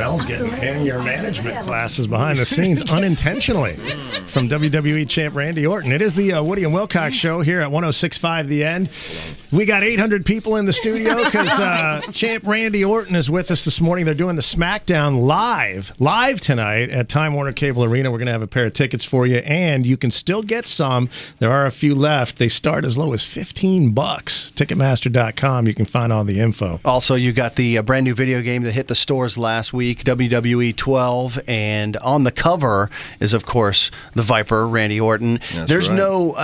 Mel's getting anger management classes behind the scenes unintentionally from WWE champ Randy Orton. It is the Woody and Wilcox show here at 106.5 The End. We got 800 people in the studio because champ Randy Orton is with us this morning. They're doing the Smackdown live tonight at Time Warner Cable Arena. We're going to have a pair of tickets for you, and you can still get some. There are a few left. They start as low as $15. Ticketmaster.com. You can find all the info. Also, you got the brand new video game that hit the stores last week, WWE 12, and on the cover is, of course, the Viper, Randy Orton. There's right. No,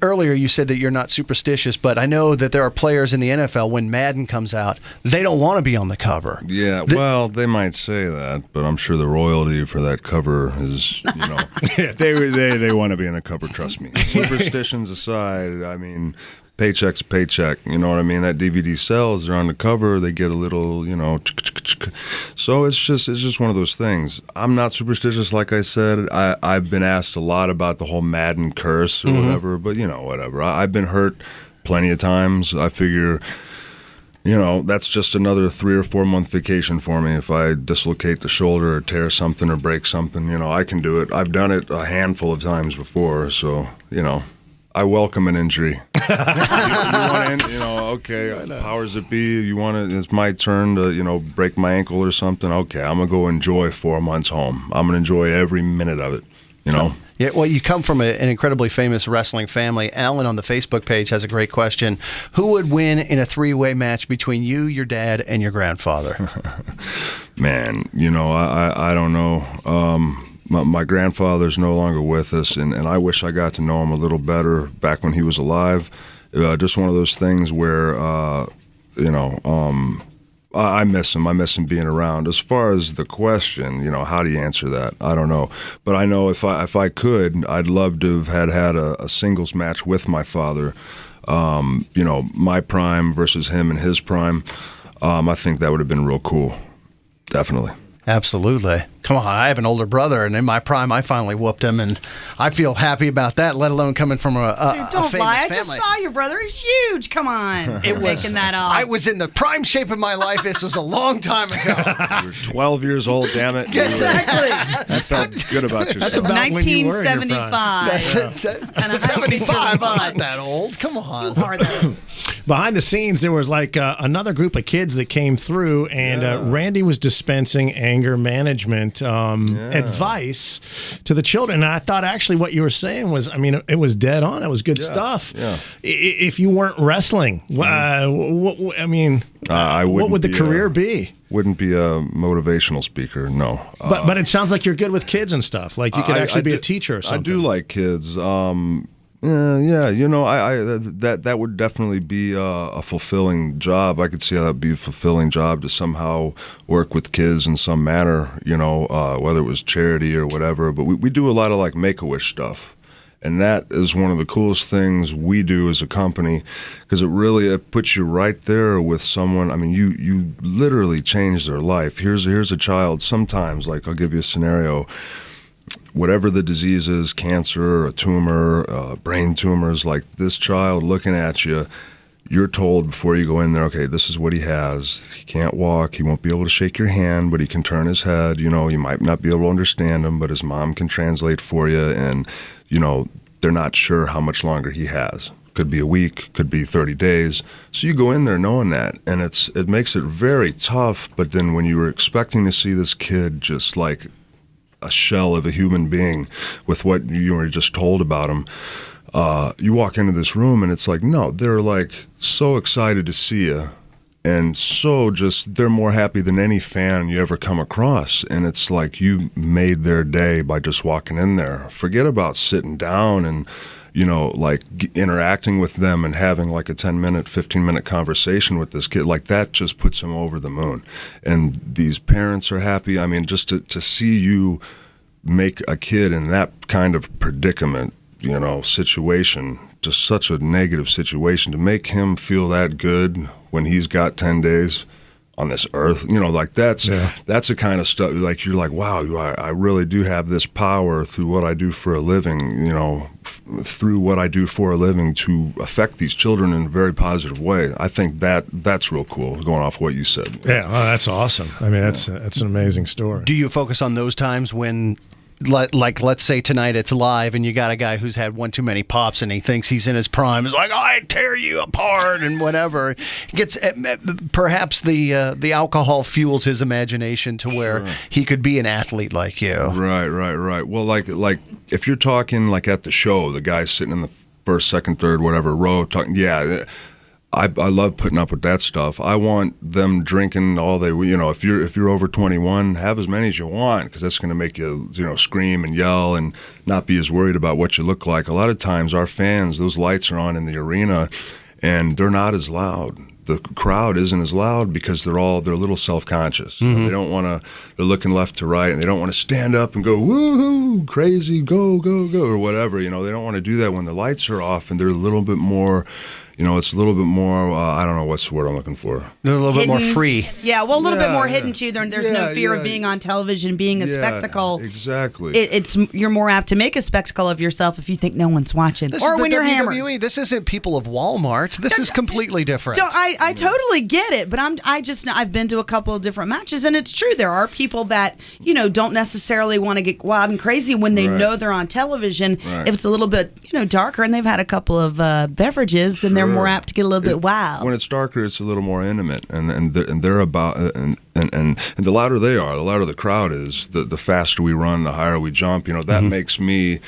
earlier you said that you're not superstitious, but I know that there are players in the NFL, when Madden comes out, they don't want to be on the cover. Yeah, well, they might say that, but I'm sure the royalty for that cover is, they want to be in the cover, trust me. Superstitions aside, I mean, paycheck's a paycheck, you know what I mean? That DVD sells, they're on the cover, they get a little, so it's just one of those things. I'm not superstitious, like I said. I've been asked a lot about the whole Madden curse or whatever, but whatever. I've been hurt plenty of times. I figure, that's just another 3 or 4 month vacation for me. If I dislocate the shoulder or tear something or break something, I can do it. I've done it a handful of times before, so, I welcome an injury. you want to, okay, powers that be, it's my turn to, break my ankle or something. Okay, I'm going to go enjoy 4 months home. I'm going to enjoy every minute of it, Yeah, well, you come from an incredibly famous wrestling family. Alan on the Facebook page has a great question. Who would win in a three-way match between you, your dad, and your grandfather? Man, I don't know. My grandfather's no longer with us, and I wish I got to know him a little better back when he was alive. Just one of those things where, I miss him. I miss him being around. As far as the question, how do you answer that? I don't know. But I know if I could, I'd love to have had a singles match with my father. My prime versus him in his prime. I think that would have been real cool. Definitely. Absolutely. Come on, I have an older brother, and in my prime, I finally whooped him, and I feel happy about that, let alone coming from a Dude, don't famous lie. family. I just saw your brother. He's huge. Come on. Making that up. I was in the prime shape of my life. This was a long time ago. You're 12 years old, damn it. Exactly. That felt good about yourself. That's about when you were in your prime. 1975. 75, I'm not that old. Come on. Behind the scenes, there was like another group of kids that came through, and Randy was dispensing anger management advice to the children. And I thought actually what you were saying was, it was dead on. It was good stuff. Yeah. If you weren't wrestling, what would the career be? Wouldn't be a motivational speaker, no. But it sounds like you're good with kids and stuff. Like you could actually be a teacher or something. I do like kids. That would definitely be a fulfilling job. I could see how that'd be a fulfilling job to somehow work with kids in some manner, whether it was charity or whatever. But we do a lot of like Make-A-Wish stuff. And that is one of the coolest things we do as a company, because it puts you right there with someone. You literally change their life. Here's a child. Sometimes, like, I'll give you a scenario. Whatever the disease is, cancer, a tumor, brain tumors, like this child looking at you, you're told before you go in there, okay, this is what he has. He can't walk. He won't be able to shake your hand, but he can turn his head. You might not be able to understand him, but his mom can translate for you. And, they're not sure how much longer he has. Could be a week, could be 30 days. So you go in there knowing that, and it makes it very tough. But then when you were expecting to see this kid just like a shell of a human being with what you were just told about him, you walk into this room and it's like, no, they're like so excited to see you, and so they're more happy than any fan you ever come across. And it's like you made their day by just walking in there. Forget about sitting down and interacting with them and having like a 10-minute, 15-minute conversation with this kid. Like that just puts him over the moon. And these parents are happy. Just to see you make a kid in that kind of predicament, situation, just such a negative situation, to make him feel that good when he's got 10 days on this earth. You know, like that's the kind of stuff. Like you're like, wow, I really do have this power through what I do for a living. You know, through what I do for a living to affect these children in a very positive way. I think that's real cool. Going off what you said. Yeah, well, that's awesome. I mean, that's an amazing story. Do you focus on those times when, like, let's say tonight it's live and you got a guy who's had one too many pops and he thinks he's in his prime? It's like, I tear you apart and whatever. Gets perhaps the alcohol fuels his imagination to where he could be an athlete like you. Right. Well, like if you're talking like at the show, the guy sitting in the first, second, third, whatever row, talking, I love putting up with that stuff. I want them drinking all they, you know, if you're over 21, have as many as you want, because that's going to make you, you know, scream and yell and not be as worried about what you look like. A lot of times our fans, those lights are on in the arena and they're not as loud. The crowd isn't as loud because they're a little self-conscious. You know, they don't want to, they're looking left to right and they don't want to stand up and go, woohoo, crazy, go, or whatever. You know, they don't want to do that when the lights are off and they're a little bit more, you know, it's a little bit more, I don't know what's the word I'm looking for. They're a little bit more free. Yeah, well, a little bit more hidden too. There's no fear of being on television, being a spectacle. Exactly. You're more apt to make a spectacle of yourself if you think no one's watching, This or is when the you're WWE. hammered. This isn't people of Walmart. This is completely different. I totally get it, but I've been to a couple of different matches, and it's true. There are people that, you know, don't necessarily want to get wild and crazy when they know they're on television. If it's a little bit, you know, darker and they've had a couple of beverages, then they're more apt to get a little bit wild. When it's darker, it's a little more intimate, and they're about and the louder they are, the louder the crowd is, the faster we run, the higher we jump. You know, that makes me.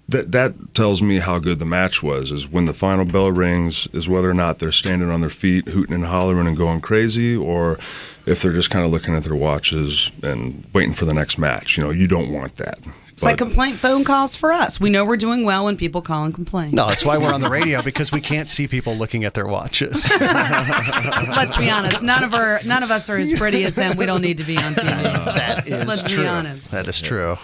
That tells me how good the match was, is when the final bell rings, is whether or not they're standing on their feet, hooting and hollering and going crazy, or if they're just kind of looking at their watches and waiting for the next match. You know, you don't want that. It's like complaint phone calls for us. We know we're doing well when people call and complain. No, that's why we're on the radio, because we can't see people looking at their watches. Let's be honest. None of us are as pretty as them. We don't need to be on TV. That is Let's true. be honest. That is true.